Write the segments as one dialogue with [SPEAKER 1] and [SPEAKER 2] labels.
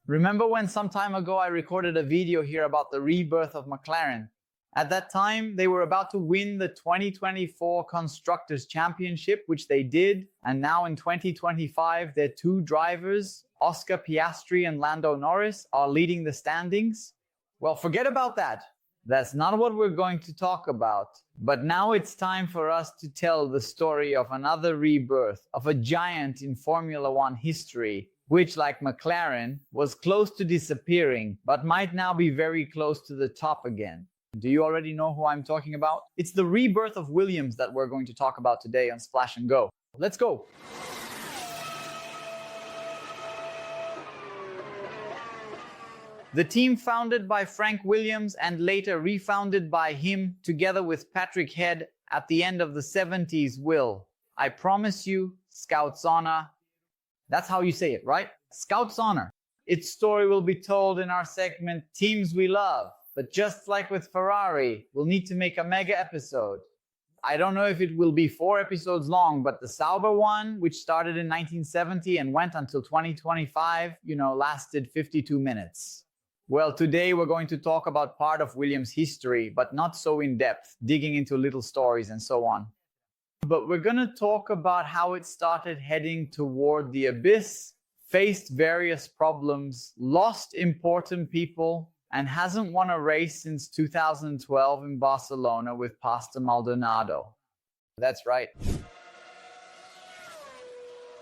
[SPEAKER 1] Remember when some time ago I recorded a video here about the rebirth of McLaren? At that time, they were about to win the 2024 Constructors' Championship, which they did, and now in 2025, their two drivers, Oscar Piastri and Lando Norris, are leading the standings. Well, forget about that. That's not what we're going to talk about. But now it's time for us to tell the story of another rebirth, of a giant in Formula One history, which, like McLaren, was close to disappearing, but might now be very close to the top again. Do you already know who I'm talking about? It's the rebirth of Williams that we're going to talk about today on Splash and Go. Let's go! The team founded by Frank Williams and later refounded by him together with Patrick Head at the end of the 70s will, I promise you, Scout's honor. That's how you say it, right? Scout's honor. Its story will be told in our segment Teams We Love. But just like with Ferrari, we'll need to make a mega episode. I don't know if it will be 4 episodes long, but the Sauber one, which started in 1970 and went until 2025, lasted 52 minutes. Well, today we're going to talk about part of Williams' history, but not so in depth, digging into little stories and so on. But we're going to talk about how it started heading toward the abyss, faced various problems, lost important people, and hasn't won a race since 2012 in Barcelona with Pastor Maldonado. That's right.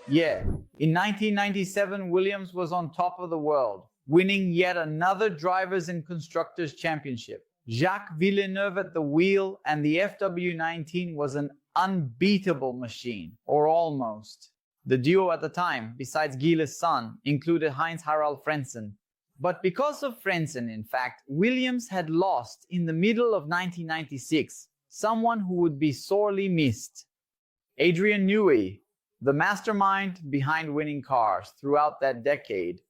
[SPEAKER 1] Yeah, in 1997, Williams was on top of the world, winning yet another Drivers' and Constructors' Championship. Jacques Villeneuve at the wheel, and the FW19 was an unbeatable machine, or almost. The duo at the time, besides Gilles' son, included Heinz-Harald Frentzen. But because of Frentzen, in fact, Williams had lost in the middle of 1996 someone who would be sorely missed. Adrian Newey, the mastermind behind winning cars throughout that decade,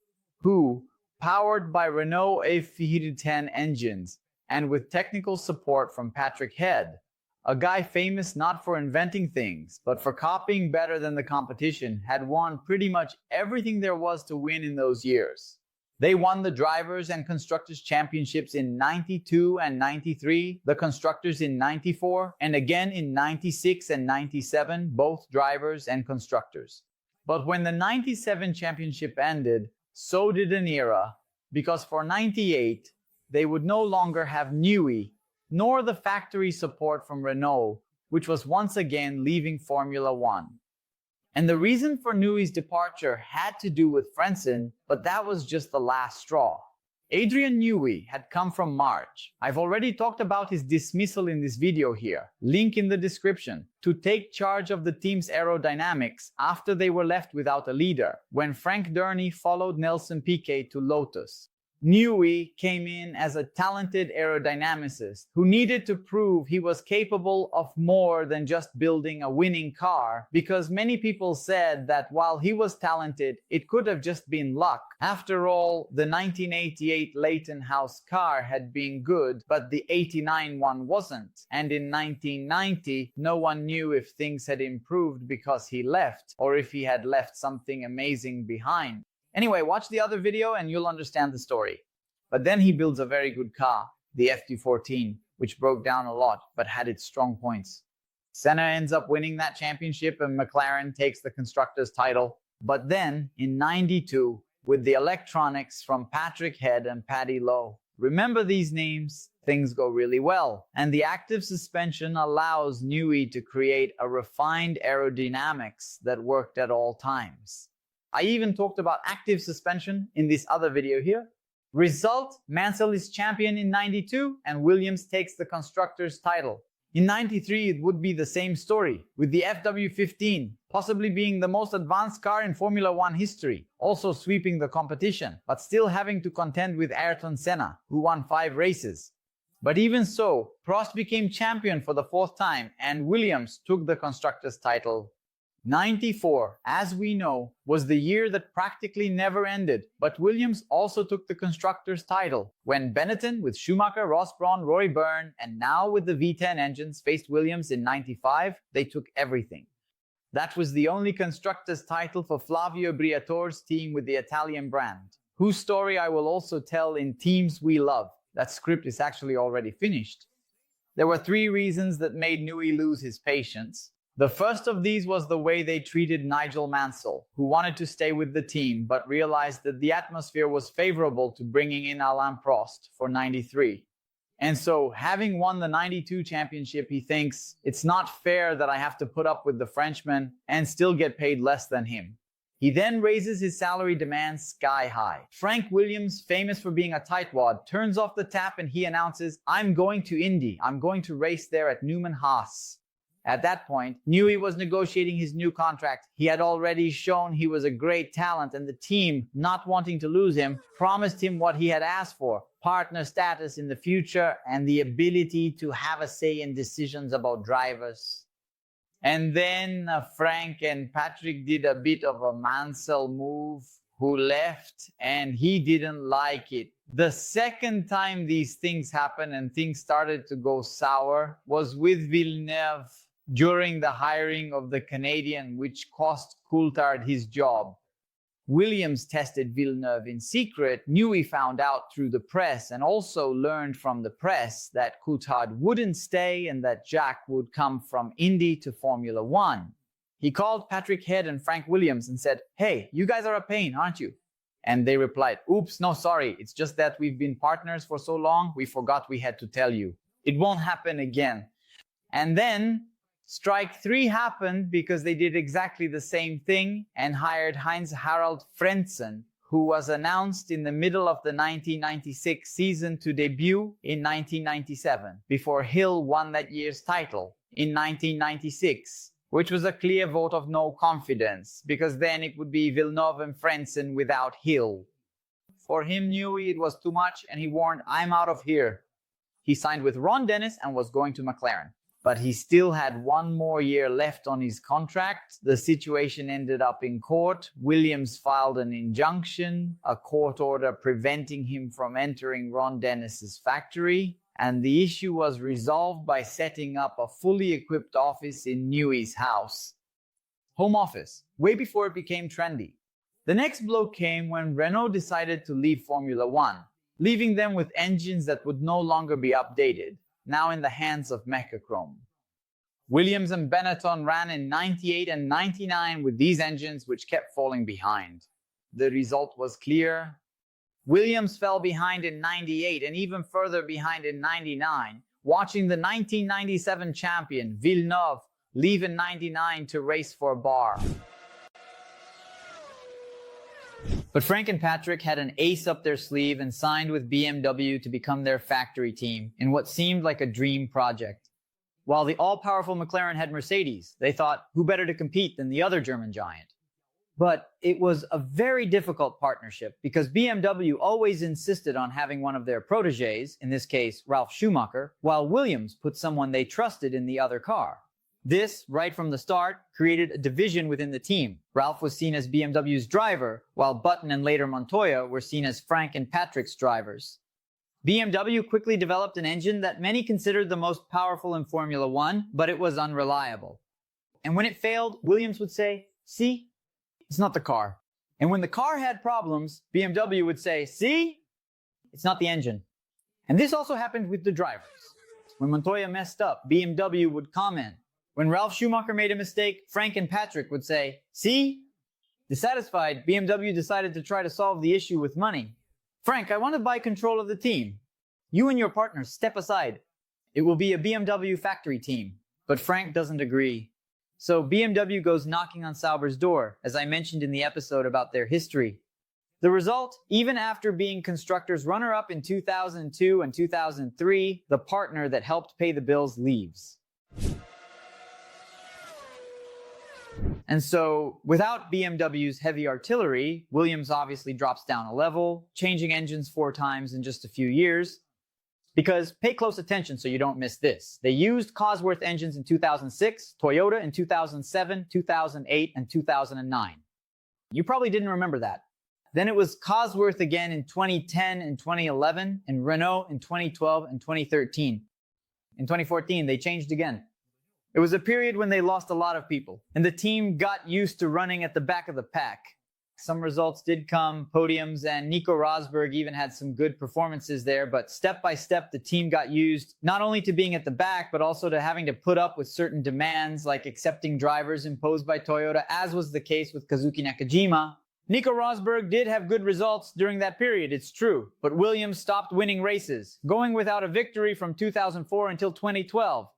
[SPEAKER 1] who, powered by Renault A410 engines and with technical support from Patrick Head, a guy famous not for inventing things, but for copying better than the competition, had won pretty much everything there was to win in those years. They won the Drivers' and Constructors' Championships in 92 and 93, the Constructors in 94, and again in 96 and 97, both Drivers and Constructors. But when the 97 championship ended, so did an era, because for 98, they would no longer have Newey, nor the factory support from Renault, which was once again leaving Formula One. And the reason for Newey's departure had to do with Frentzen, but that was just the last straw. Adrian Newey had come from March. I've already talked about his dismissal in this video here, link in the description, to take charge of the team's aerodynamics after they were left without a leader, when Frank Durney followed Nelson Piquet to Lotus. Newey came in as a talented aerodynamicist who needed to prove he was capable of more than just building a winning car, because many people said that while he was talented, it could have just been luck. After all, the 1988 Leighton House car had been good, but the 89 one wasn't. And in 1990, no one knew if things had improved because he left, or if he had left something amazing behind. Anyway, watch the other video and you'll understand the story. But then he builds a very good car, the FD14, which broke down a lot but had its strong points. Senna ends up winning that championship and McLaren takes the Constructors' title. But then, in 92, with the electronics from Patrick Head and Paddy Lowe, remember these names, things go really well. And the active suspension allows Newey to create a refined aerodynamics that worked at all times. I even talked about active suspension in this other video here. Result, Mansell is champion in 92 and Williams takes the Constructors' title. In 93, it would be the same story, with the FW15 possibly being the most advanced car in Formula One history, also sweeping the competition, but still having to contend with Ayrton Senna, who won 5 races. But even so, Prost became champion for the 4th time and Williams took the Constructors' title. 94, as we know, was the year that practically never ended, but Williams also took the Constructors' title. When Benetton with Schumacher, Ross Brawn, Roy Byrne, and now with the V10 engines faced Williams in 95, they took everything. That was the only Constructors' title for Flavio Briatore's team with the Italian brand. whose story I will also tell in Teams We Love. That script is actually already finished. There were 3 reasons that made Newey lose his patience. The first of these was the way they treated Nigel Mansell, who wanted to stay with the team but realized that the atmosphere was favorable to bringing in Alain Prost for '93. And so, having won the '92 championship, he thinks, it's not fair that I have to put up with the Frenchman and still get paid less than him. He then raises his salary demands sky high. Frank Williams, famous for being a tightwad, turns off the tap and he announces, I'm going to Indy. I'm going to race there at Newman Haas. At that point, Newey was negotiating his new contract. He had already shown he was a great talent, and the team, not wanting to lose him, promised him what he had asked for: partner status in the future and the ability to have a say in decisions about drivers. And then Frank and Patrick did a bit of a Mansell move, who left, and he didn't like it. The second time these things happened and things started to go sour was with Villeneuve during the hiring of the Canadian, which cost Coulthard his job. Williams tested Villeneuve in secret. Newey found out through the press and also learned from the press that Coulthard wouldn't stay and that Jacques would come from Indy to Formula One. He called Patrick Head and Frank Williams and said, hey, you guys are a pain, aren't you? And they replied, oops, no, sorry. It's just that we've been partners for so long, we forgot we had to tell you. It won't happen again. And then strike 3 happened because they did exactly the same thing and hired Heinz-Harald Frentzen, who was announced in the middle of the 1996 season to debut in 1997, before Hill won that year's title in 1996, which was a clear vote of no confidence, because then it would be Villeneuve and Frentzen without Hill. For him, Newey, it was too much, and he warned, I'm out of here. He signed with Ron Dennis and was going to McLaren. But he still had 1 more year left on his contract. The situation ended up in court. Williams filed an injunction, a court order preventing him from entering Ron Dennis's factory, and the issue was resolved by setting up a fully equipped office in Newey's house. Home office, way before it became trendy. The next blow came when Renault decided to leave Formula One, leaving them with engines that would no longer be updated, now in the hands of Mechachrome. Williams and Benetton ran in '98 and '99 with these engines, which kept falling behind. The result was clear. Williams fell behind in '98 and even further behind in '99, watching the 1997 champion, Villeneuve, leave in '99 to race for Bar. But Frank and Patrick had an ace up their sleeve and signed with BMW to become their factory team in what seemed like a dream project. While the all-powerful McLaren had Mercedes, they thought, who better to compete than the other German giant? But it was a very difficult partnership because BMW always insisted on having one of their protégés, in this case Ralf Schumacher, while Williams put someone they trusted in the other car. This, right from the start, created a division within the team. Ralf was seen as BMW's driver, while Button and later Montoya were seen as Frank and Patrick's drivers. BMW quickly developed an engine that many considered the most powerful in Formula One, but it was unreliable. And when it failed, Williams would say, see, it's not the car. And when the car had problems, BMW would say, see, it's not the engine. And this also happened with the drivers. When Montoya messed up, BMW would comment. When Ralf Schumacher made a mistake, Frank and Patrick would say, see? Dissatisfied, BMW decided to try to solve the issue with money. Frank, I want to buy control of the team. You and your partners step aside. It will be a BMW factory team. But Frank doesn't agree. So BMW goes knocking on Sauber's door, as I mentioned in the episode about their history. The result, even after being constructors runner-up in 2002 and 2003, the partner that helped pay the bills leaves. And so, without BMW's heavy artillery, Williams obviously drops down a level, changing engines 4 times in just a few years. Because, pay close attention so you don't miss this. They used Cosworth engines in 2006, Toyota in 2007, 2008, and 2009. You probably didn't remember that. Then it was Cosworth again in 2010 and 2011, and Renault in 2012 and 2013. In 2014, they changed again. It was a period when they lost a lot of people, and the team got used to running at the back of the pack. Some results did come, podiums, and Nico Rosberg even had some good performances there, but step by step the team got used not only to being at the back, but also to having to put up with certain demands like accepting drivers imposed by Toyota, as was the case with Kazuki Nakajima. Nico Rosberg did have good results during that period, it's true, but Williams stopped winning races, going without a victory from 2004 until 2012.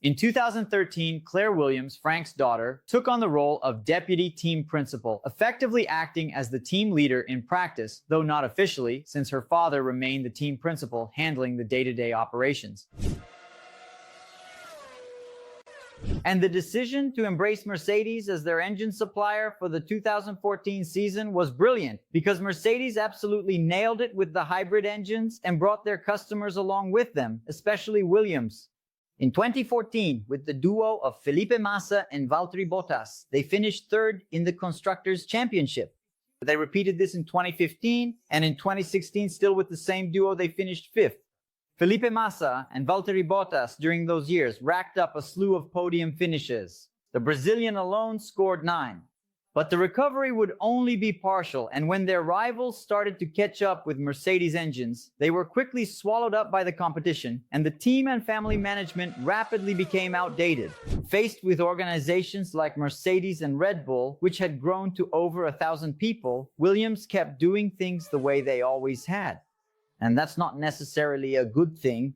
[SPEAKER 1] In 2013, Claire Williams, Frank's daughter, took on the role of deputy team principal, effectively acting as the team leader in practice, though not officially, since her father remained the team principal handling the day-to-day operations. And the decision to embrace Mercedes as their engine supplier for the 2014 season was brilliant, because Mercedes absolutely nailed it with the hybrid engines and brought their customers along with them, especially Williams. In 2014, with the duo of Felipe Massa and Valtteri Bottas, they finished third in the Constructors' Championship. They repeated this in 2015, and in 2016, still with the same duo, they finished fifth. Felipe Massa and Valtteri Bottas during those years racked up a slew of podium finishes. The Brazilian alone scored 9. But the recovery would only be partial, and when their rivals started to catch up with Mercedes engines, they were quickly swallowed up by the competition, and the team and family management rapidly became outdated. Faced with organizations like Mercedes and Red Bull, which had grown to over 1,000 people, Williams kept doing things the way they always had. And that's not necessarily a good thing.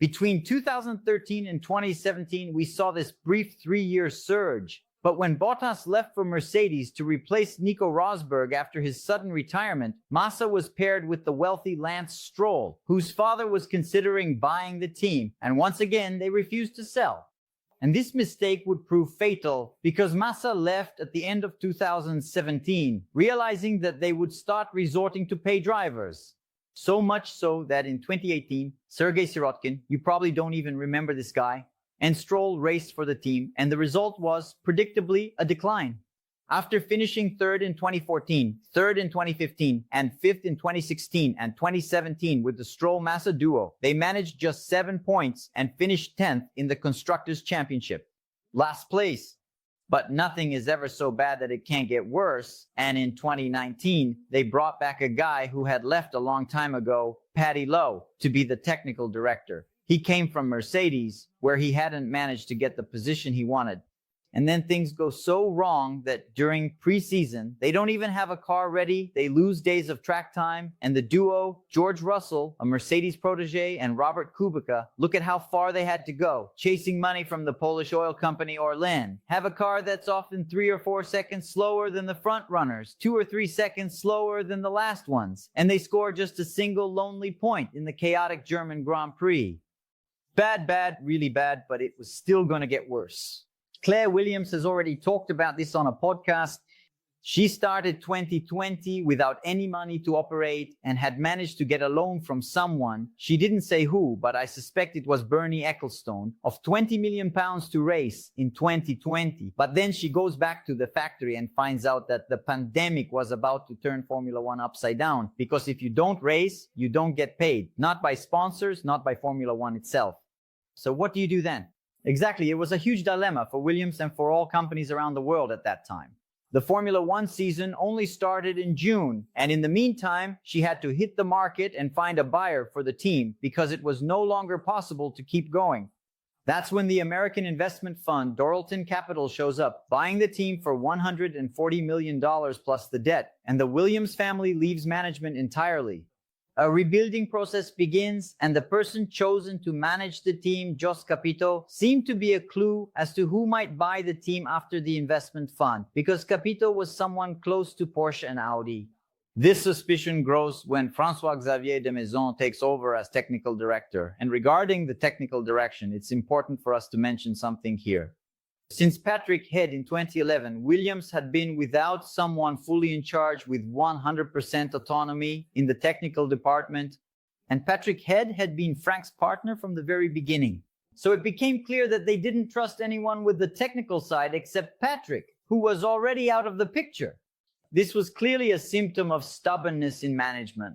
[SPEAKER 1] Between 2013 and 2017, we saw this brief 3-year surge. But when Bottas left for Mercedes to replace Nico Rosberg after his sudden retirement, Massa was paired with the wealthy Lance Stroll, whose father was considering buying the team, and once again they refused to sell. And this mistake would prove fatal, because Massa left at the end of 2017, realizing that they would start resorting to pay drivers. So much so that in 2018, Sergei Sirotkin, you probably don't even remember this guy, and Stroll raced for the team, and the result was, predictably, a decline. After finishing third in 2014, third in 2015, and fifth in 2016 and 2017 with the Stroll-Massa duo, they managed just 7 points and finished 10th in the Constructors' Championship. Last place. But nothing is ever so bad that it can't get worse, and in 2019, they brought back a guy who had left a long time ago, Paddy Lowe, to be the technical director. He came from Mercedes, where he hadn't managed to get the position he wanted. And then things go so wrong that during preseason, they don't even have a car ready, they lose days of track time, and the duo, George Russell, a Mercedes protege, and Robert Kubica, look at how far they had to go, chasing money from the Polish oil company Orlen, have a car that's often 3 or 4 seconds slower than the front runners, 2 or 3 seconds slower than the last ones, and they score just a single lonely point in the chaotic German Grand Prix. Bad, really bad, but it was still going to get worse. Claire Williams has already talked about this on a podcast. She started 2020 without any money to operate and had managed to get a loan from someone, she didn't say who, but I suspect it was Bernie Ecclestone, of £20 million to race in 2020. But then she goes back to the factory and finds out that the pandemic was about to turn Formula One upside down, because if you don't race, you don't get paid. Not by sponsors, not by Formula One itself. So what do you do then? Exactly, it was a huge dilemma for Williams and for all companies around the world at that time. The Formula One season only started in June, and in the meantime, she had to hit the market and find a buyer for the team because it was no longer possible to keep going. That's when the American investment fund Doralton Capital shows up, buying the team for $140 million plus the debt, and the Williams family leaves management entirely. A rebuilding process begins, and the person chosen to manage the team, Jos Capito, seemed to be a clue as to who might buy the team after the investment fund, because Capito was someone close to Porsche and Audi. This suspicion grows when François-Xavier de Maison takes over as technical director. And regarding the technical direction, it's important for us to mention something here. Since Patrick Head in 2011, Williams had been without someone fully in charge with 100% autonomy in the technical department, and Patrick Head had been Frank's partner from the very beginning. So it became clear that they didn't trust anyone with the technical side except Patrick, who was already out of the picture. This was clearly a symptom of stubbornness in management.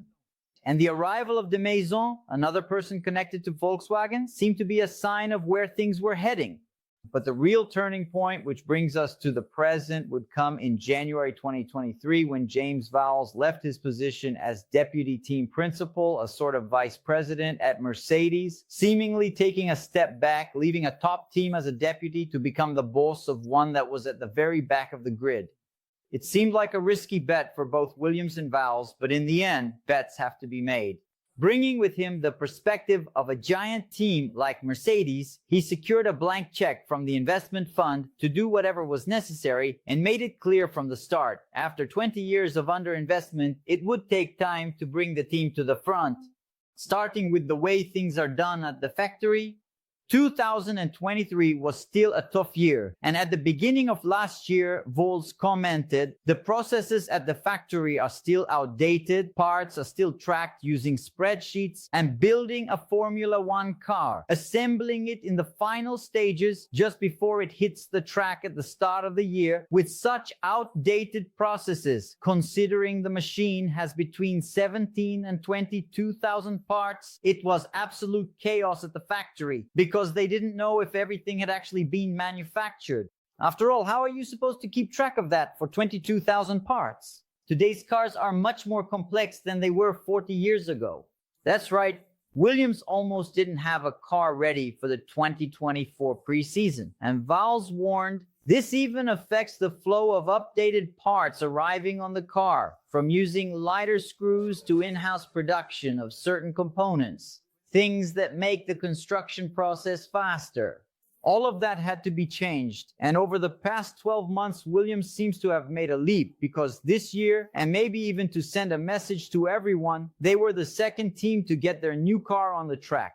[SPEAKER 1] And the arrival of de Maison, another person connected to Volkswagen, seemed to be a sign of where things were heading. But the real turning point, which brings us to the present, would come in January 2023 when James Vowles left his position as deputy team principal, a sort of vice president at Mercedes, seemingly taking a step back, leaving a top team as a deputy to become the boss of one that was at the very back of the grid. It seemed like a risky bet for both Williams and Vowles, but in the end, bets have to be made. Bringing with him the perspective of a giant team like Mercedes, he secured a blank check from the investment fund to do whatever was necessary and made it clear from the start, after 20 years of underinvestment, it would take time to bring the team to the front. Starting with the way things are done at the factory, 2023 was still a tough year, and at the beginning of last year, Vowles commented, "The processes at the factory are still outdated, parts are still tracked using spreadsheets, and building a Formula One car, assembling it in the final stages just before it hits the track at the start of the year with such outdated processes, considering the machine has between 17 and 22,000 parts, it was absolute chaos at the factory, because they didn't know if everything had actually been manufactured. After all, how are you supposed to keep track of that for 22,000 parts? Today's cars are much more complex than they were 40 years ago." That's right, Williams almost didn't have a car ready for the 2024 preseason, and Vowles warned, "This even affects the flow of updated parts arriving on the car, from using lighter screws to in-house production of certain components. Things that make the construction process faster." All of that had to be changed, and over the past 12 months, Williams seems to have made a leap, because this year, and maybe even to send a message to everyone, they were the second team to get their new car on the track.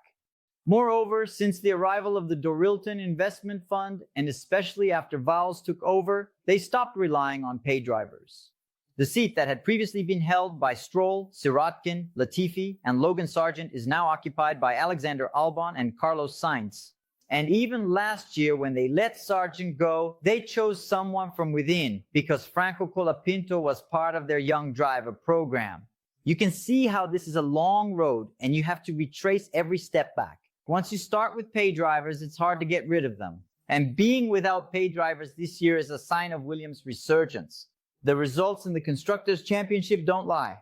[SPEAKER 1] Moreover, since the arrival of the Dorilton Investment Fund, and especially after Vowles took over, they stopped relying on pay drivers. The seat that had previously been held by Stroll, Sirotkin, Latifi, and Logan Sargent is now occupied by Alexander Albon and Carlos Sainz. And even last year, when they let Sargent go, they chose someone from within, because Franco Colapinto was part of their young driver program. You can see how this is a long road, and you have to retrace every step back. Once you start with pay drivers, it's hard to get rid of them. And being without pay drivers this year is a sign of Williams' resurgence. The results in the Constructors' Championship don't lie.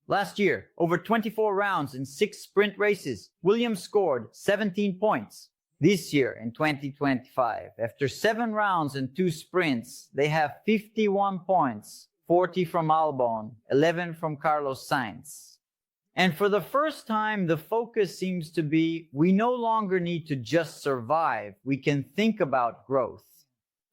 [SPEAKER 1] Last year, over 24 rounds in 6 sprint races, Williams scored 17 points. This year, in 2025, after 7 rounds and 2 sprints, they have 51 points, 40 from Albon, 11 from Carlos Sainz. And for the first time, the focus seems to be, we no longer need to just survive, we can think about growth.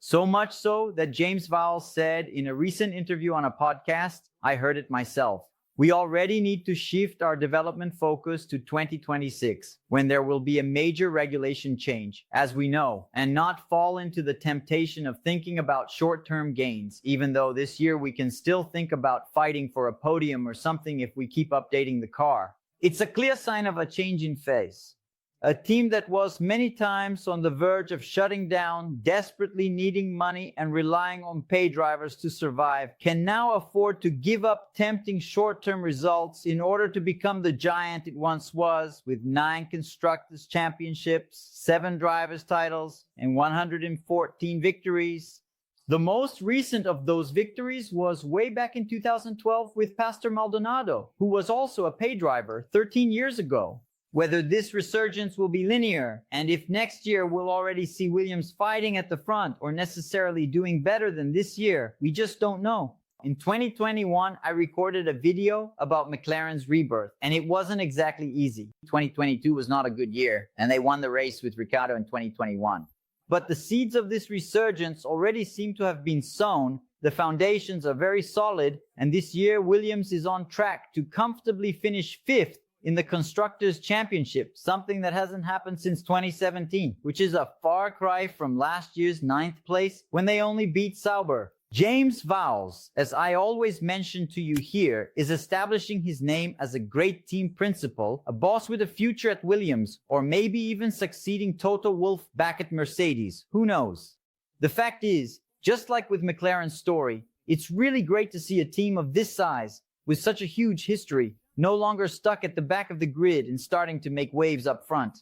[SPEAKER 1] So much so that James Vowles said in a recent interview on a podcast, "I heard it myself. We already need to shift our development focus to 2026, when there will be a major regulation change, as we know, and not fall into the temptation of thinking about short-term gains, even though this year we can still think about fighting for a podium or something if we keep updating the car." It's a clear sign of a change in phase. A team that was many times on the verge of shutting down, desperately needing money and relying on pay drivers to survive, can now afford to give up tempting short-term results in order to become the giant it once was, with 9 Constructors' Championships, 7 Drivers' titles, and 114 victories. The most recent of those victories was way back in 2012 with Pastor Maldonado, who was also a pay driver 13 years ago. Whether this resurgence will be linear, and if next year we'll already see Williams fighting at the front or necessarily doing better than this year, we just don't know. In 2021, I recorded a video about McLaren's rebirth, and it wasn't exactly easy. 2022 was not a good year, and they won the race with Ricciardo in 2021. But the seeds of this resurgence already seem to have been sown, the foundations are very solid, and this year Williams is on track to comfortably finish 5th in the Constructors' Championship, something that hasn't happened since 2017, which is a far cry from last year's 9th place when they only beat Sauber. James Vowles, as I always mention to you here, is establishing his name as a great team principal, a boss with a future at Williams, or maybe even succeeding Toto Wolff back at Mercedes. Who knows? The fact is, just like with McLaren's story, it's really great to see a team of this size, with such a huge history, no longer stuck at the back of the grid and starting to make waves up front.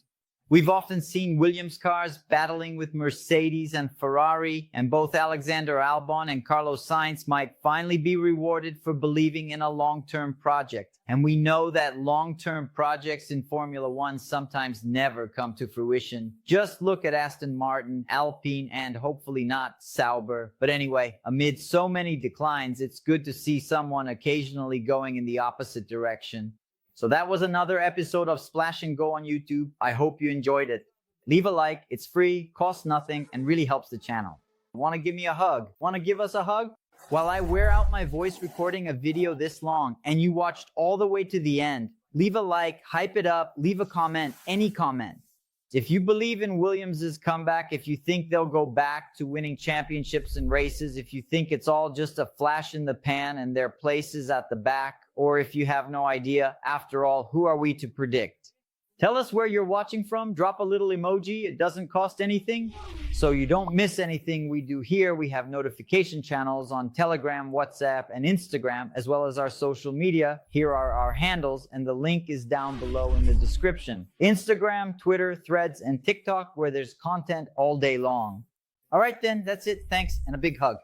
[SPEAKER 1] We've often seen Williams cars battling with Mercedes and Ferrari, and both Alexander Albon and Carlos Sainz might finally be rewarded for believing in a long-term project. And we know that long-term projects in Formula One sometimes never come to fruition. Just look at Aston Martin, Alpine, and hopefully not Sauber. But anyway, amid so many declines, it's good to see someone occasionally going in the opposite direction. So that was another episode of Splash and Go on YouTube. I hope you enjoyed it. Leave a like, it's free, costs nothing, and really helps the channel. Want to give me a hug? Want to give us a hug? While I wear out my voice recording a video this long, and you watched all the way to the end, leave a like, hype it up, leave a comment, any comment. If you believe in Williams' comeback, if you think they'll go back to winning championships and races, if you think it's all just a flash in the pan and their place is at the back, or if you have no idea, after all, who are we to predict? Tell us where you're watching from, drop a little emoji, it doesn't cost anything. So you don't miss anything we do here. We have notification channels on Telegram, WhatsApp, and Instagram, as well as our social media. Here are our handles, and the link is down below in the description. Instagram, Twitter, Threads, and TikTok, where there's content all day long. All right then, that's it. Thanks, and a big hug.